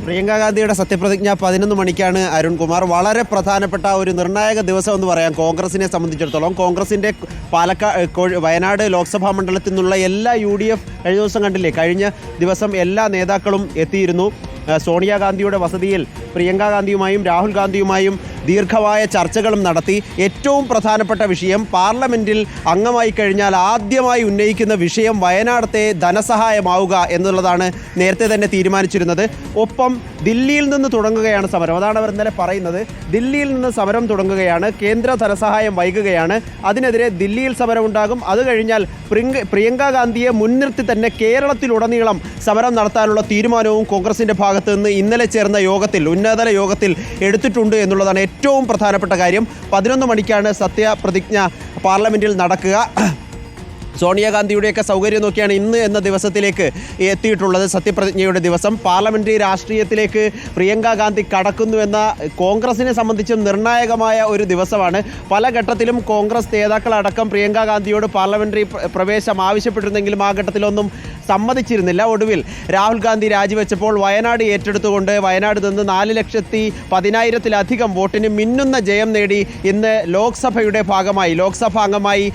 പ്രിയങ്ക ഗാന്ധിയുടെ സത്യപ്രതിജ്ഞ 11 മണിക്കാണ് അരുൺകുമാർ. വളരെ പ്രധാനപ്പെട്ട ഒരു നിർണായക ദിവസം എന്ന് പറയാം കോൺഗ്രസിനെ സംബന്ധിച്ചിടത്തോളം. കോൺഗ്രസിൻ്റെ വയനാട് ലോക്സഭാ മണ്ഡലത്തിൽ നിന്നുള്ള എല്ലാ UDF കഴിഞ്ഞ ദിവസം കണ്ടില്ലേ, കഴിഞ്ഞ ദിവസം എല്ലാ നേതാക്കളും എത്തിയിരുന്നു. സോണിയാഗാന്ധിയുടെ വസതിയിൽ പ്രിയങ്ക ഗാന്ധിയുമായും രാഹുൽ ഗാന്ധിയുമായും ദീർഘമായ ചർച്ചകളും നടത്തി. ഏറ്റവും പ്രധാനപ്പെട്ട വിഷയം, പാർലമെൻറ്റിൽ അംഗമായി കഴിഞ്ഞാൽ ആദ്യമായി ഉന്നയിക്കുന്ന വിഷയം വയനാടത്തെ ധനസഹായമാവുക എന്നുള്ളതാണ് നേരത്തെ തന്നെ തീരുമാനിച്ചിരുന്നത്. ഒപ്പം ദില്ലിയിൽ നിന്ന് തുടങ്ങുകയാണ് സമരം. അതാണ് അവർ ഇന്നലെ പറയുന്നത്. ദില്ലിയിൽ നിന്ന് സമരം തുടങ്ങുകയാണ്, കേന്ദ്ര ധനസഹായം വൈകുകയാണ്, അതിനെതിരെ ദില്ലിയിൽ സമരമുണ്ടാകും. അത് കഴിഞ്ഞാൽ പ്രിയങ്ക ഗാന്ധിയെ മുൻനിർത്തി തന്നെ കേരളത്തിലുടനീളം സമരം നടത്താനുള്ള തീരുമാനവും കോൺഗ്രസിൻ്റെ ഭാഗത്ത് നിന്ന് ഇന്നലെ ചേർന്ന യോഗത്തിൽ, ഉന്നതതല യോഗത്തിൽ എടുത്തിട്ടുണ്ട് എന്നുള്ളതാണ് ഏറ്റവും പ്രധാനപ്പെട്ട കാര്യം. 11 മണിക്കാണ് സത്യപ്രതിജ്ഞ പാർലമെൻറ്റിൽ നടക്കുക. സോണിയാഗാന്ധിയുടെയൊക്കെ സൗകര്യം നോക്കിയാണ് ഇന്ന് എന്ന ദിവസത്തിലേക്ക് എത്തിയിട്ടുള്ളത്. സത്യപ്രതിജ്ഞയുടെ ദിവസം പാർലമെൻ്ററി രാഷ്ട്രീയത്തിലേക്ക് പ്രിയങ്ക ഗാന്ധി കടക്കുന്നുവെന്ന കോൺഗ്രസിനെ സംബന്ധിച്ചും നിർണായകമായ ഒരു ദിവസമാണ്. പല ഘട്ടത്തിലും കോൺഗ്രസ് നേതാക്കളടക്കം പ്രിയങ്ക ഗാന്ധിയോട് പാർലമെൻ്ററി പ്രവേശം ആവശ്യപ്പെട്ടിരുന്നെങ്കിലും ആ ഘട്ടത്തിലൊന്നും സമ്മതിച്ചിരുന്നില്ല. ഒടുവിൽ രാഹുൽ ഗാന്ധി രാജിവെച്ചപ്പോൾ വയനാട് ഏറ്റെടുത്തുകൊണ്ട് വയനാട് നിന്ന് 4,10,000-ലധികം വോട്ടിന് മിന്നുന്ന ജയം നേടി ഇന്ന് ലോക്സഭയുടെ ഭാഗമായി, ലോക്സഭാ അംഗമായി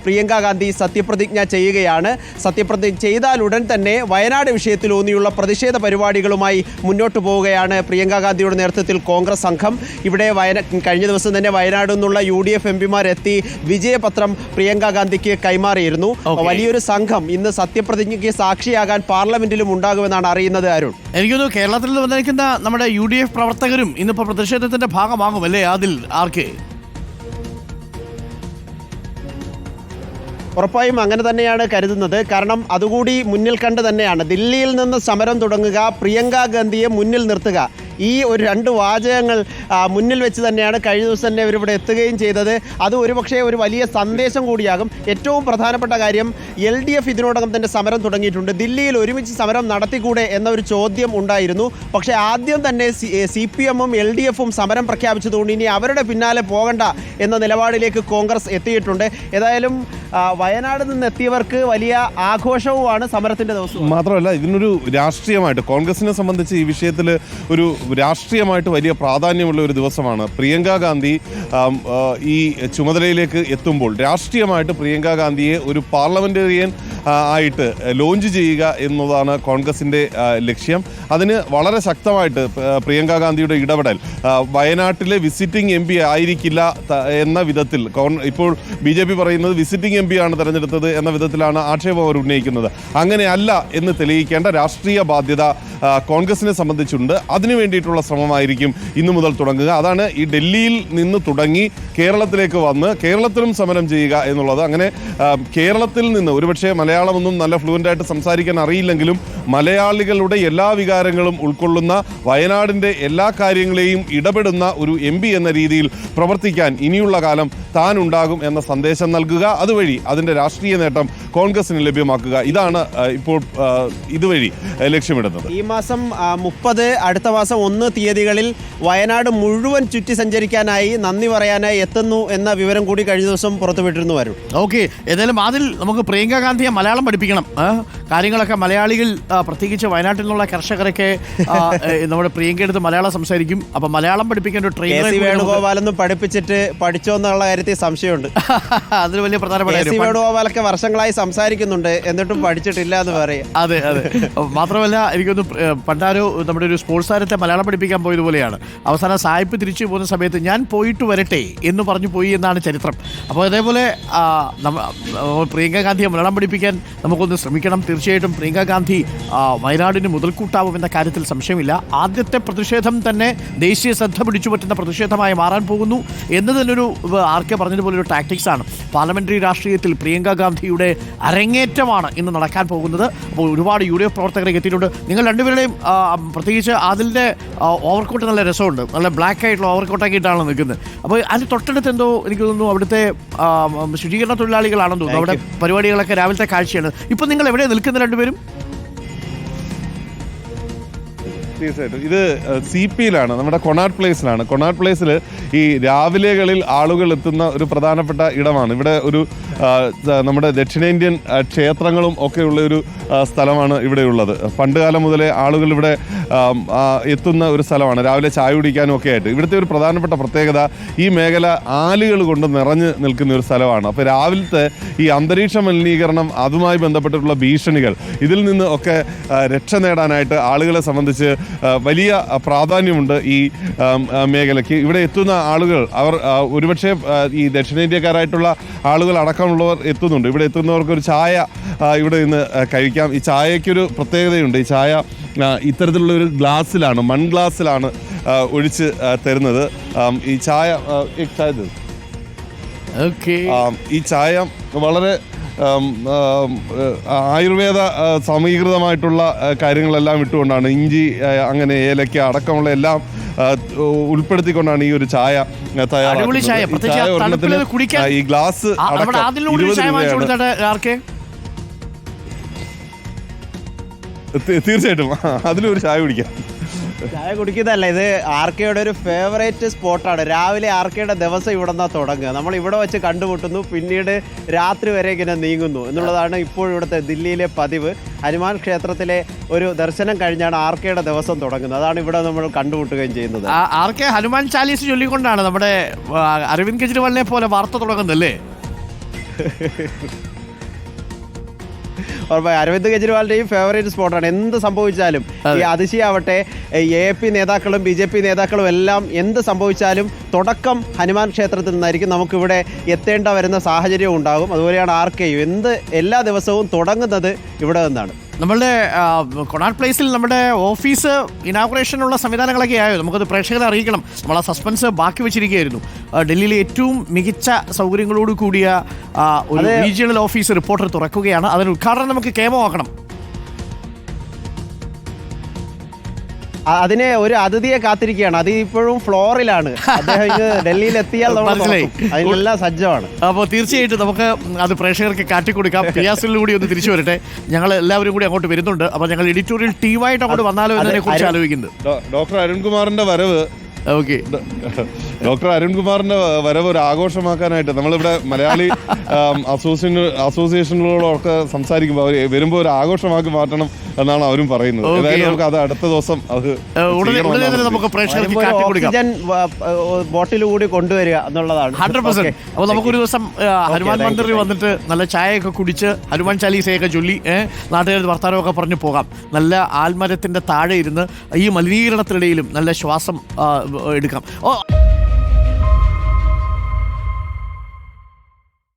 പ്രിയങ്ക ഗാന്ധി സത്യപ്രതിജ്ഞ ചെയ്യുകയാണ്. സത്യപ്രതിജ്ഞ ചെയ്താൽ ഉടൻ തന്നെ വയനാട് വിഷയത്തിൽ ഊന്നിയുള്ള പ്രതിഷേധ പരിപാടികളുമായി മുന്നോട്ട് പോവുകയാണ് പ്രിയങ്ക ഗാന്ധിയുടെ നേതൃത്വത്തിൽ കോൺഗ്രസ് സംഘം. ഇവിടെ കഴിഞ്ഞ ദിവസം തന്നെ വയനാട് നിന്നുള്ള UDF MPമാരെത്തി വിജയപത്രം പ്രിയങ്ക ഗാന്ധിക്ക് കൈമാറിയിരുന്നു. വലിയൊരു സംഘം ഇന്ന് സത്യപ്രതിജ്ഞയ്ക്ക് സാക്ഷിയാകാൻ പാർലമെന്റിലും ഉണ്ടാകുമെന്നാണ് അറിയുന്നത്. അരുൺ, എനിക്കൊന്ന് കേരളത്തിൽ വന്നിരിക്കുന്ന നമ്മുടെ UDF പ്രവർത്തകരും ഇന്നിപ്പോൾ പ്രതിഷേധത്തിന്റെ ഭാഗമാകും അല്ലേ? അതിൽ ആർക്ക്? ഉറപ്പായും അങ്ങനെ തന്നെയാണ് കരുതുന്നത്. കാരണം അതുകൂടി മുന്നിൽ കണ്ട് തന്നെയാണ് ദില്ലിയിൽ നിന്ന് സമരം തുടങ്ങുക, പ്രിയങ്ക ഗാന്ധിയെ മുന്നിൽ നിർത്തുക. ഈ ഒരു 2 വാചകങ്ങൾ മുന്നിൽ വെച്ച് തന്നെയാണ് കഴിഞ്ഞ ദിവസം തന്നെ ഇവരിവിടെ എത്തുകയും ചെയ്തത്. അത് ഒരുപക്ഷെ ഒരു വലിയ സന്ദേശം കൂടിയാകും. ഏറ്റവും പ്രധാനപ്പെട്ട കാര്യം, LDF ഇതിനോടകം തന്നെ സമരം തുടങ്ങിയിട്ടുണ്ട്. ദില്ലിയിൽ ഒരുമിച്ച് സമരം നടത്തിക്കൂടെ എന്നൊരു ചോദ്യം ഉണ്ടായിരുന്നു. പക്ഷേ ആദ്യം തന്നെ CPM-ഉം LDF-ഉം സമരം പ്രഖ്യാപിച്ചതുകൊണ്ട് ഇനി അവരുടെ പിന്നാലെ പോകണ്ട എന്ന നിലപാടിലേക്ക് കോൺഗ്രസ് എത്തിയിട്ടുണ്ട്. ഏതായാലും വയനാട് നിന്ന് എത്തിയവർക്ക് വലിയ ആഘോഷവുമാണ് സമരത്തിൻ്റെ ദിവസം. മാത്രമല്ല ഇതിനൊരു രാഷ്ട്രീയമായിട്ട് കോൺഗ്രസിനെ സംബന്ധിച്ച് ഈ വിഷയത്തിൽ ഒരു രാഷ്ട്രീയമായിട്ട് വലിയ പ്രാധാന്യമുള്ള ഒരു ദിവസമാണ്. പ്രിയങ്ക ഗാന്ധി ഈ ചുമതലയിലേക്ക് എത്തുമ്പോൾ രാഷ്ട്രീയമായിട്ട് പ്രിയങ്ക ഗാന്ധിയെ ഒരു പാർലമെന്റേറിയൻ ആയിട്ട് ലോഞ്ച് ചെയ്യുക എന്നതാണ് കോൺഗ്രസിൻ്റെ ലക്ഷ്യം. അതിന് വളരെ ശക്തമായിട്ട് പ്രിയങ്ക ഗാന്ധിയുടെ ഇടപെടൽ വയനാട്ടിലെ വിസിറ്റിംഗ് MP ആയിരിക്കില്ല എന്ന വിധത്തിൽ, ഇപ്പോൾ BJP പറയുന്നത് വിസിറ്റിംഗ് MP ആണ് തെരഞ്ഞെടുത്തത് എന്ന വിധത്തിലാണ് ആക്ഷേപം അവർ ഉന്നയിക്കുന്നത്. അങ്ങനെയല്ല എന്ന് തെളിയിക്കേണ്ട രാഷ്ട്രീയ ബാധ്യത കോൺഗ്രസിനെ സംബന്ധിച്ചുണ്ട്. അതിനു വേണ്ടിയിട്ടുള്ള ശ്രമമായിരിക്കും ഇന്നു മുതൽ തുടങ്ങുക. അതാണ് ഈ ഡൽഹിയിൽ നിന്ന് തുടങ്ങി കേരളത്തിലേക്ക് വന്ന് കേരളത്തിലും സമരം ചെയ്യുക എന്നുള്ളത്. അങ്ങനെ കേരളത്തിൽ നിന്ന് ഒരുപക്ഷെ മലയാളമൊന്നും നല്ല ഫ്ലുവൻ്റായിട്ട് സംസാരിക്കാൻ അറിയില്ലെങ്കിലും മലയാളികളുടെ എല്ലാ വികാരങ്ങളും ഉൾക്കൊള്ളുന്ന, വയനാടിൻ്റെ എല്ലാ കാര്യങ്ങളെയും ഇടപെടുന്ന ഒരു MP എന്ന രീതിയിൽ പ്രവർത്തിക്കാൻ ഇനിയുള്ള കാലം താൻ ഉണ്ടാകും എന്ന സന്ദേശം നൽകുക, അതുവഴി അതിൻ്റെ രാഷ്ട്രീയ നേട്ടം കോൺഗ്രസിന് ലഭ്യമാക്കുക. ഇതാണ് ഇപ്പോൾ ഇതുവഴി ലക്ഷ്യമിടുന്നത്. ഈ മാസം 30, അടുത്ത മാസം 1 തീയതികളിൽ വയനാട് മുഴുവൻ ചുറ്റി സഞ്ചരിക്കാനായി, നന്ദി പറയാനായി എത്തുന്നു എന്ന വിവരം കൂടി കഴിഞ്ഞ ദിവസം പുറത്തുവിട്ടിരുന്നു. വരും. ഓക്കെ, ഏതായാലും അതിൽ നമുക്ക് പ്രിയങ്ക ഗാന്ധിയെ മലയാളം പഠിപ്പിക്കണം. കാര്യങ്ങളൊക്കെ മലയാളികൾ, പ്രത്യേകിച്ച് വയനാട്ടിൽ നിന്നുള്ള കർഷകരൊക്കെ നമ്മുടെ പ്രിയങ്ക എടുത്ത് മലയാളം സംസാരിക്കും. അപ്പം മലയാളം പഠിപ്പിക്കേണ്ട ഒരു ട്രെയിനർ വേണുഗോപാലൊന്നും പഠിപ്പിച്ചിട്ട് പഠിച്ചോ എന്നുള്ള കാര്യത്തിൽ സംശയമുണ്ട്. അതിൽ വലിയ പ്രധാനപ്പെട്ട വേണുഗോപാലൊക്കെ വർഷങ്ങളായി സംസാരിക്കുന്നുണ്ട്, എന്നിട്ടും പഠിച്ചിട്ടില്ല എന്ന് പറയും. അതെ. മാത്രമല്ല എനിക്കൊന്ന് പണ്ടാരോ നമ്മുടെ ഒരു സ്പോർട്സ് താരത്തെ മലയാളം പഠിപ്പിക്കാൻ പോയതുപോലെയാണ്. അവസാനം സായിപ്പ് തിരിച്ചു പോകുന്ന സമയത്ത് ഞാൻ പോയിട്ട് വരട്ടെ എന്ന് പറഞ്ഞു പോയി എന്നാണ് ചരിത്രം. അപ്പോൾ അതേപോലെ പ്രിയങ്ക ഗാന്ധിയെ മലയാളം പഠിപ്പിക്കാൻ നമുക്കൊന്ന് ശ്രമിക്കണം. തീർച്ചയായിട്ടും പ്രിയങ്ക ഗാന്ധി വയനാടിന് മുതൽക്കൂട്ടാവുമെന്ന കാര്യത്തിൽ സംശയമില്ല. ആദ്യത്തെ പ്രതിഷേധം തന്നെ ദേശീയ ശ്രദ്ധ പിടിച്ചു പറ്റുന്ന പ്രതിഷേധമായി മാറാൻ പോകുന്നു എന്ന് തന്നെയൊരു ആർക്കെ പറഞ്ഞതുപോലെ ഒരു ടാക്ടിക്സ് ആണ്. പാർലമെന്ററി രാഷ്ട്രീയത്തിൽ പ്രിയങ്ക ഗാന്ധിയുടെ അരങ്ങേറ്റമാണ് ഇന്ന് നടക്കാൻ പോകുന്നത്. അപ്പോൾ ഒരുപാട് UDF പ്രവർത്തകരെ എത്തിയിട്ടുണ്ട്. നിങ്ങൾ രണ്ടുപേരുടെയും പ്രത്യേകിച്ച് അതിൻ്റെ ഓവർകോട്ട് നല്ല രസമുണ്ട്. നല്ല ബ്ലാക്ക് ആയിട്ടുള്ള ഓവർകോട്ടൊക്കെ ഇട്ടാണ് നിൽക്കുന്നത്. അപ്പോൾ അതിന് തൊട്ടടുത്ത് എന്തോ എനിക്ക് തോന്നുന്നു അവിടുത്തെ ശുചീകരണ തൊഴിലാളികളാണെന്ന് തോന്നുന്നു. അവിടെ പരിപാടികളൊക്കെ രാവിലത്തെ കാഴ്ചയാണ്. ഇപ്പം നിങ്ങൾ എവിടെയാണ് നിൽക്കുന്നത് രണ്ടുപേരും? തീർച്ചയായിട്ടും ഇത് CP-യിലാണ്, നമ്മുടെ കൊണാട്ട് പ്ലേസിലാണ്. കൊണാട്ട് പ്ലേസിൽ ഈ രാവിലെകളിൽ ആളുകൾ എത്തുന്ന ഒരു പ്രധാനപ്പെട്ട ഇടമാണ്. ഇവിടെ ഒരു നമ്മുടെ ദക്ഷിണേന്ത്യൻ ക്ഷേത്രങ്ങളും ഒക്കെയുള്ള ഒരു സ്ഥലമാണ് ഇവിടെയുള്ളത്. പണ്ടുകാലം മുതലേ ആളുകൾ ഇവിടെ എത്തുന്ന ഒരു സ്ഥലമാണ്, രാവിലെ ചായ കുടിക്കാനും ഒക്കെ ആയിട്ട്. ഇവിടുത്തെ ഒരു പ്രധാനപ്പെട്ട പ്രത്യേകത, ഈ മേഖല ആലുകൾ കൊണ്ട് നിറഞ്ഞു നിൽക്കുന്ന ഒരു സ്ഥലമാണ്. അപ്പോൾ രാവിലത്തെ ഈ അന്തരീക്ഷ മലിനീകരണം, അതുമായി ബന്ധപ്പെട്ടിട്ടുള്ള ഭീഷണികൾ, ഇതിൽ നിന്ന് ഒക്കെ രക്ഷ നേടാനായിട്ട് ആളുകളെ സംബന്ധിച്ച് വലിയ പ്രാധാന്യമുണ്ട് ഈ മേഖലയ്ക്ക്. ഇവിടെ എത്തുന്ന ആളുകൾ അവർ ഒരുപക്ഷെ ഈ ദക്ഷിണേന്ത്യക്കാരായിട്ടുള്ള ആളുകൾ അടക്കമുള്ളവർ എത്തുന്നുണ്ട്. ഇവിടെ എത്തുന്നവർക്ക് ഒരു ചായ ഇവിടെ നിന്ന് കഴിക്കാം. ഈ ചായയ്ക്കൊരു പ്രത്യേകതയുണ്ട്. ഈ ചായ ഇത്തരത്തിലുള്ള ഒരു ഗ്ലാസ്സിലാണ്, മൺഗ്ലാസ്സിലാണ് ഒഴിച്ച് തരുന്നത്. ഈ ചായ ഈ ചായ വളരെ ആയുർവേദ സമീകൃതമായിട്ടുള്ള കാര്യങ്ങളെല്ലാം ഇട്ടുകൊണ്ടാണ്, ഇഞ്ചി, അങ്ങനെ ഏലക്ക അടക്കമുള്ള എല്ലാം ഉൾപ്പെടുത്തിക്കൊണ്ടാണ് ഈ ഒരു ചായ തയ്യാറാക്കുന്നത്. ഈ ഗ്ലാസ് 20 രൂപയാണ്. തീർച്ചയായിട്ടും അതിലൊരു ചായ കുടിക്കാം. ചായ കുടിക്കുന്നതല്ല, ഇത് ആർക്കയുടെ ഒരു ഫേവറേറ്റ് സ്പോട്ടാണ്. രാവിലെ ആർക്കയുടെ ദിവസം ഇവിടെ നിന്നാണ് തുടങ്ങുക. നമ്മൾ ഇവിടെ വെച്ച് കണ്ടുമുട്ടുന്നു, പിന്നീട് രാത്രി വരെ ഇങ്ങനെ നീങ്ങുന്നു എന്നുള്ളതാണ് ഇപ്പോഴും ഇവിടുത്തെ ദില്ലിയിലെ പതിവ്. ഹനുമാൻ ക്ഷേത്രത്തിലെ ഒരു ദർശനം കഴിഞ്ഞാണ് ആർക്കയുടെ ദിവസം തുടങ്ങുന്നത്. അതാണ് ഇവിടെ നമ്മൾ കണ്ടുമുട്ടുകയും ചെയ്യുന്നത്. ആർക്കെ ഹനുമാൻ ചാലീസ് ചൊല്ലിക്കൊണ്ടാണ് നമ്മുടെ അരവിന്ദ് കെജ്രിവാളിനെ പോലെ വാർത്ത തുടങ്ങുന്നല്ലേ? അരവിന്ദ് കെജ്രിവാളിന്റെയും ഫേവറേറ്റ് സ്പോട്ടാണ്. എന്ത് സംഭവിച്ചാലും, ഈ അതിശയാവട്ടെ, AAP നേതാക്കളും BJP നേതാക്കളും എല്ലാം എന്ത് സംഭവിച്ചാലും തുടക്കം ഹനുമാൻ ക്ഷേത്രത്തിൽ നിന്നായിരിക്കും. നമുക്കിവിടെ എത്തേണ്ട വരുന്ന സാഹചര്യം ഉണ്ടാകും. അതുപോലെയാണ് ആർക്കെയും എല്ലാ ദിവസവും തുടങ്ങുന്നത് ഇവിടെ നിന്നാണ്. നമ്മളുടെ കൊണാട്ട് പ്ലേസിൽ നമ്മുടെ ഓഫീസ് ഇനാഗുറേഷനുള്ള സംവിധാനങ്ങളൊക്കെ ആയോ? നമുക്കത് പ്രേക്ഷകരെ അറിയിക്കണം. നമ്മൾ ആ സസ്പെൻസ് ബാക്കി വെച്ചിരിക്കുകയായിരുന്നു. ഡൽഹിയിലെ ഏറ്റവും മികച്ച സൗകര്യങ്ങളോട് കൂടിയ ഒരു റീജിയണൽ ഓഫീസ് റിപ്പോർട്ടർ തുറക്കുകയാണ്. അതിന് ഉദ്ഘാടനം നമുക്ക് കേമോ ആക്കണം. അതിനെ ഒരു അതിഥിയെ കാത്തിരിക്കുകയാണ്. അത് ഇപ്പോഴും ഫ്ലോറിലാണ്. അദ്ദേഹം ഡൽഹിയിൽ എത്തിയാൽ അതിനെല്ലാം സജ്ജമാണ്. അപ്പോൾ തീർച്ചയായിട്ടും നമുക്ക് അത് പ്രേക്ഷകർക്ക് കാട്ടിക്കൊടുക്കാം. പിയാസിലൂടെ ഒന്ന് തിരിച്ചു വരട്ടെ. ഞങ്ങൾ എല്ലാവരും കൂടി അങ്ങോട്ട് വരുന്നുണ്ട്. അപ്പോൾ ഞങ്ങൾ എഡിറ്റോറിയൽ ടീമായിട്ട് അങ്ങോട്ട് വന്നാലോ എന്നതിനെ കുറിച്ച് ആലോചിക്കുന്നത്. ഡോക്ടർ അരുൺകുമാറിന്റെ വരവ് ഡോക്ടർ അരുൺകുമാറിന്റെ വരവ് ഒരു ആഘോഷമാക്കാനായിട്ട് നമ്മളിവിടെ മലയാളി അസോസിയേഷനുകളോടൊക്കെ സംസാരിക്കുമ്പോൾ അവർ വരുമ്പോൾ ഒരു ആഘോഷമാക്കി മാറ്റണം എന്നാണ് അവരും പറയുന്നത്. ഏതായാലും നമുക്ക് അത് അടുത്ത ദിവസം ഓക്സിജൻ ബോട്ടിൽ കൂടി കൊണ്ടുവരിക എന്നുള്ളതാണ് 100%. അപ്പോൾ നമുക്കൊരു ദിവസം ഹനുമാൻ മന്ദിറിൽ വന്നിട്ട് നല്ല ചായയൊക്കെ കുടിച്ച് ഹനുമാൻ ചാലീസയൊക്കെ ചൊല്ലി നാട്ടുകാരുടെ വർത്താനമൊക്കെ പറഞ്ഞു പോകാം. നല്ല ആൽമരത്തിന്റെ താഴെ ഇരുന്ന് ഈ മലിനീകരണത്തിനിടയിലും നല്ല ശ്വാസം എടുക്കാം.